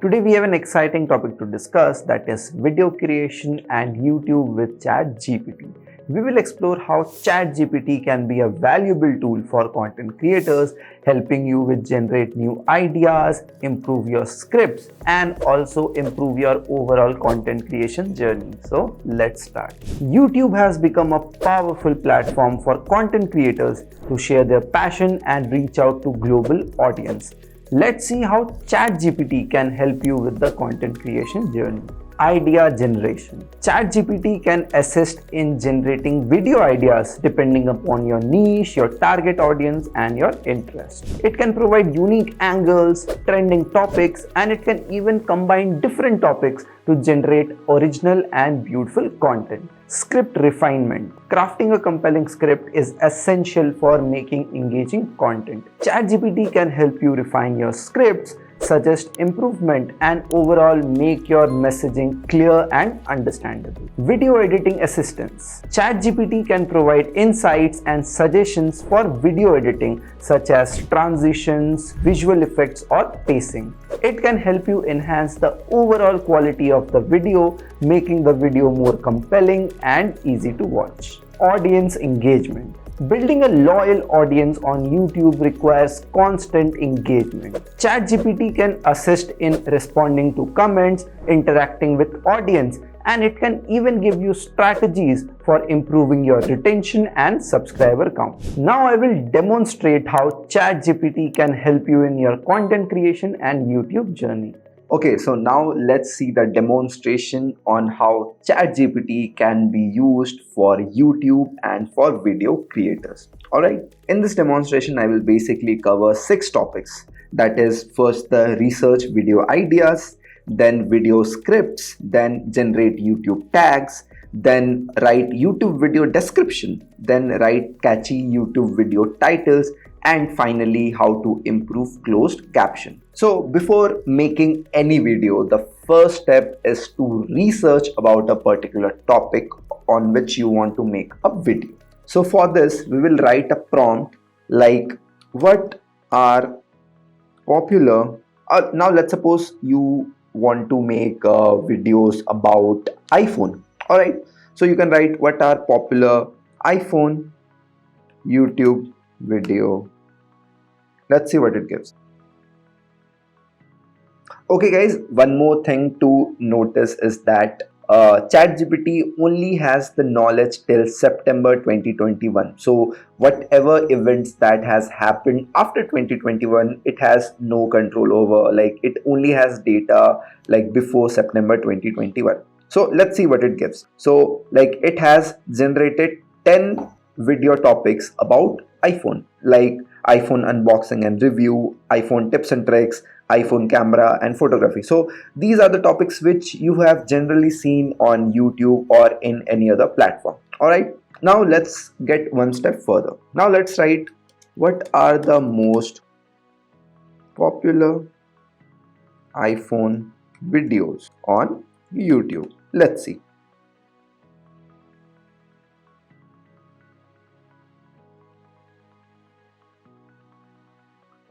Today we have an exciting topic to discuss, that is video creation and YouTube with ChatGPT. We will explore how ChatGPT can be a valuable tool for content creators, helping you with generate new ideas, improve your scripts, and also improve your overall content creation journey. So let's start. YouTube has become a powerful platform for content creators to share their passion and reach out to global audience. Let's see how ChatGPT can help you with the content creation journey. Idea generation. ChatGPT can assist in generating video ideas depending upon your niche, your target audience, and your interest. It can provide unique angles, trending topics, and it can even combine different topics to generate original and beautiful content. Script refinement. Crafting a compelling script is essential for making engaging content. ChatGPT can help you refine your scripts, suggest improvement, and overall make your messaging clear and understandable. Video editing assistance. ChatGPT can provide insights and suggestions for video editing such as transitions, visual effects, or pacing. It can help you enhance the overall quality of the video, making the video more compelling and easy to watch. Audience engagement. Building a loyal audience on YouTube requires constant engagement. ChatGPT can assist in responding to comments, interacting with audience, and it can even give you strategies for improving your retention and subscriber count. Now I will demonstrate how ChatGPT can help you in your content creation and YouTube journey. Okay, so now let's see the demonstration on how ChatGPT can be used for YouTube and for video creators. Alright, in this demonstration I will basically cover 6 topics. That is, first the research video ideas, then video scripts, then generate YouTube tags, then write YouTube video description, then write catchy YouTube video titles, and finally how to improve closed caption. So before making any video, the first step is to research about a particular topic on which you want to make a video. So for this we will write a prompt like, what are popular, now let's suppose you want to make videos about iPhone. Alright, so you can write, what are popular iPhone YouTube video. Let's see what it gives. Okay guys, one more thing to notice is that ChatGPT only has the knowledge till September 2021. So whatever events that has happened after 2021, it has no control over. Like, it only has data like before September 2021. So let's see what it gives. So like, it has generated 10 video topics about iPhone, like iPhone unboxing and review, iPhone tips and tricks, iPhone camera, and photography. So these are the topics which you have generally seen on YouTube or in any other platform. Alright, now let's get one step further. Now let's write, what are the most popular iPhone videos on YouTube. Let's see.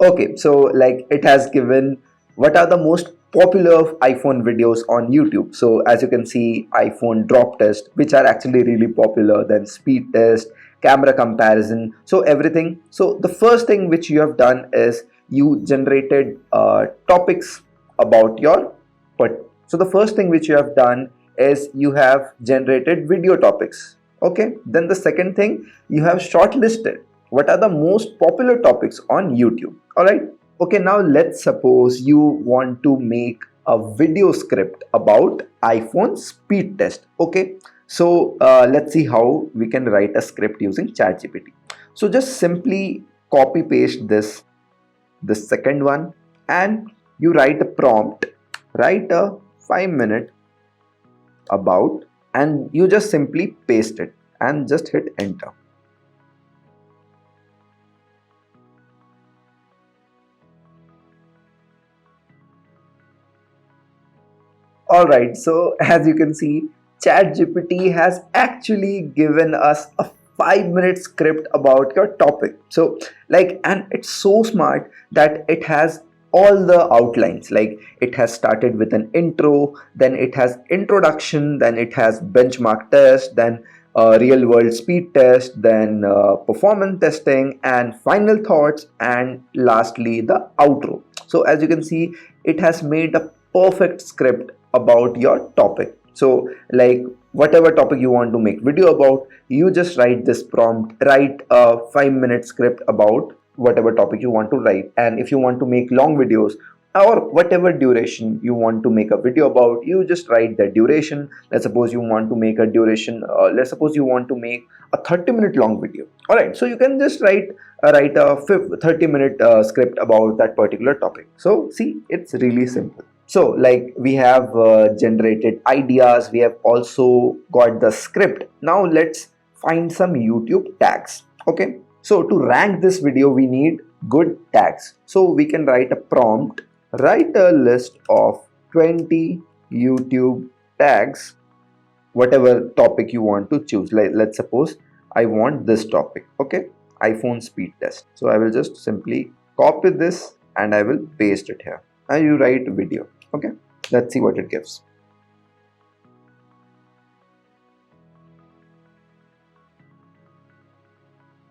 Okay, so like, it has given what are the most popular iPhone videos on YouTube. So as you can see, iPhone drop test, which are actually really popular, then speed test, camera comparison, so everything. So the first thing which you have done is you generated topics about your so the first thing which you have done is you have generated video topics. Okay, then the second thing, you have shortlisted what are the most popular topics on YouTube. Alright, okay, now let's suppose you want to make a video script about iPhone speed test. Okay, so let's see how we can write a script using ChatGPT. So just simply copy paste this second one, and you write a prompt, write a 5-minute about, and you just simply paste it and just hit enter. Alright, so as you can see, ChatGPT has actually given us a 5-minute script about your topic. So like, and it's so smart that it has all the outlines. Like it has started with an intro, then it has introduction, then it has benchmark test, then real world speed test, then performance testing, and final thoughts, and lastly the outro. So as you can see, it has made a perfect script about your topic. So like whatever topic you want to make video about, you just write this prompt, write a 5-minute script about whatever topic you want to write. And if you want to make long videos or whatever duration you want to make a video about, you just write the duration. Let's suppose you want to make a duration, let's suppose you want to make a 30-minute long video. All right, so you can just write a 30-minute script about that particular topic. So see, it's really simple. So like we have generated ideas, we have also got the script. Now let's find some YouTube tags. Okay, so to rank this video, we need good tags. So we can write a prompt, write a list of 20 YouTube tags, whatever topic you want to choose. Like let's suppose I want this topic. Okay, iPhone speed test. So I will just simply copy this and I will paste it here. And you write video. Okay, let's see what it gives.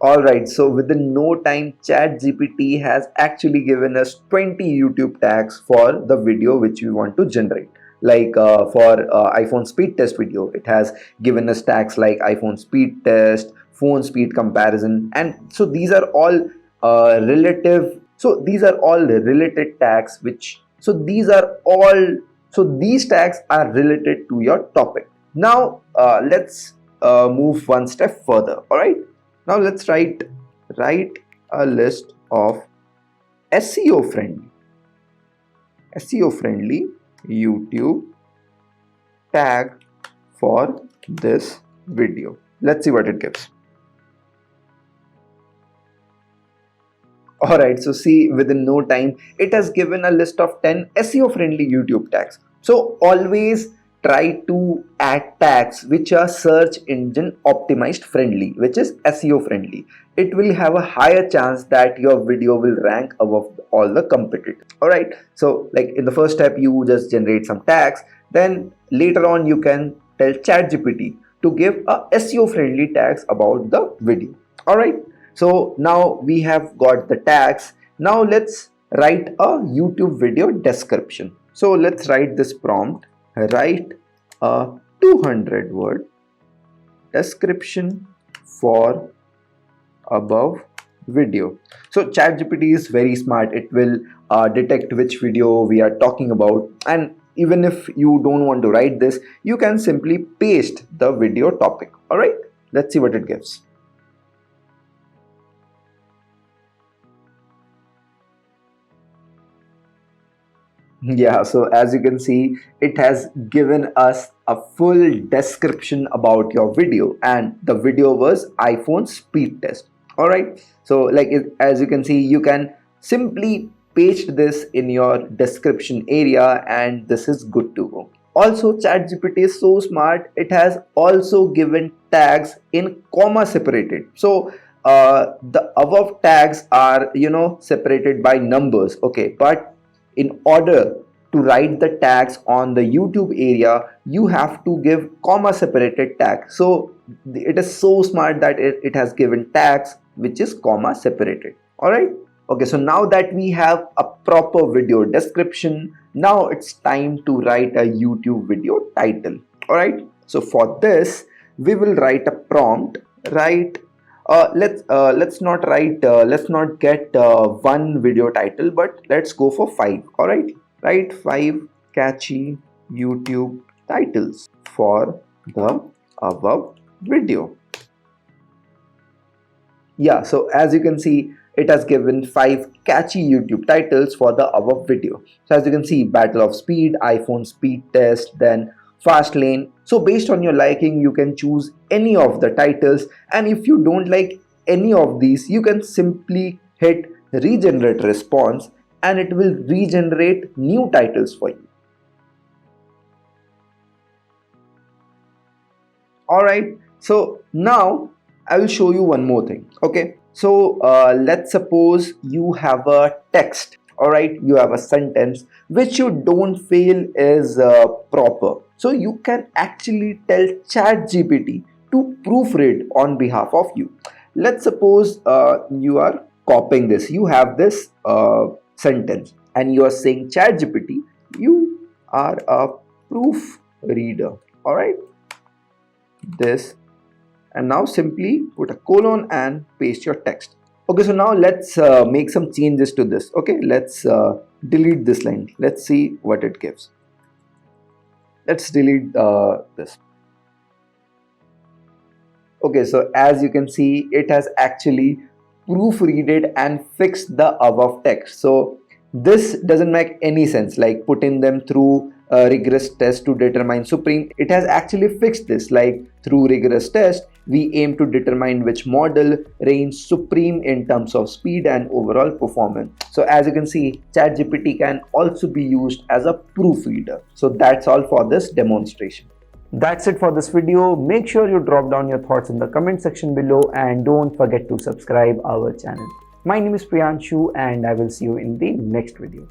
Alright, so within no time, ChatGPT has actually given us 20 YouTube tags for the video which we want to generate. Like for iPhone speed test video, it has given us tags like iPhone speed test, phone speed comparison, and so these are all relative. So these are all related tags which, these tags are related to your topic. Now let's move one step further. All right, now let's write a list of SEO friendly YouTube tag for this video. Let's see what it gives. Alright, so see, within no time, it has given a list of 10 SEO friendly YouTube tags. So always try to add tags which are search engine optimized friendly, which is SEO friendly. It will have a higher chance that your video will rank above all the competitors. Alright, so like in the first step, you just generate some tags. Then later on, you can tell ChatGPT to give a SEO friendly tags about the video. Alright. So now we have got the tags. Now let's write a YouTube video description. So let's write this prompt, write a 200-word description for above video. So ChatGPT is very smart. It will detect which video we are talking about. And even if you don't want to write this, you can simply paste the video topic. All right, let's see what it gives. Yeah, so as you can see, it has given us a full description about your video, and the video was iPhone speed test. All right, so like as you can see, you can simply paste this in your description area and this is good to go. Also, ChatGPT is so smart, it has also given tags in comma separated. So the above tags are separated by numbers. Okay, but in order to write the tags on the YouTube area, you have to give comma separated tag. So it is so smart that it has given tags which is comma separated. All right. Okay, so now that we have a proper video description, now it's time to write a YouTube video title. All right. So for this, we will write a prompt. Let's not get one video title, but let's go for 5. All right, write 5 catchy YouTube titles for the above video. Yeah, so as you can see, it has given 5 catchy YouTube titles for the above video. So as you can see, Battle of Speed, iPhone speed test, then Fast Lane. So based on your liking, you can choose any of the titles, and if you don't like any of these, you can simply hit regenerate response and it will regenerate new titles for you. Alright, so now I will show you one more thing. Okay, so let's suppose you have a text. Alright, you have a sentence which you don't feel is proper. So you can actually tell ChatGPT to proofread on behalf of you. Let's suppose you are copying this. You have this sentence and you are saying ChatGPT, you are a proofreader. Alright, this, and now simply put a colon and paste your text. Okay, so now let's make some changes to this. Okay, let's delete this line. Let's see what it gives. Let's delete this. Okay, so as you can see, it has actually proofreaded and fixed the above text. So this doesn't make any sense, like putting them through a rigorous test to determine supreme. It has actually fixed this, like through rigorous test we aim to determine which model reigns supreme in terms of speed and overall performance. So as you can see, ChatGPT can also be used as a proofreader. So that's all for this demonstration. That's it for this video. Make sure you drop down your thoughts in the comment section below and don't forget to subscribe our channel. My name is Priyanshu and I will see you in the next video.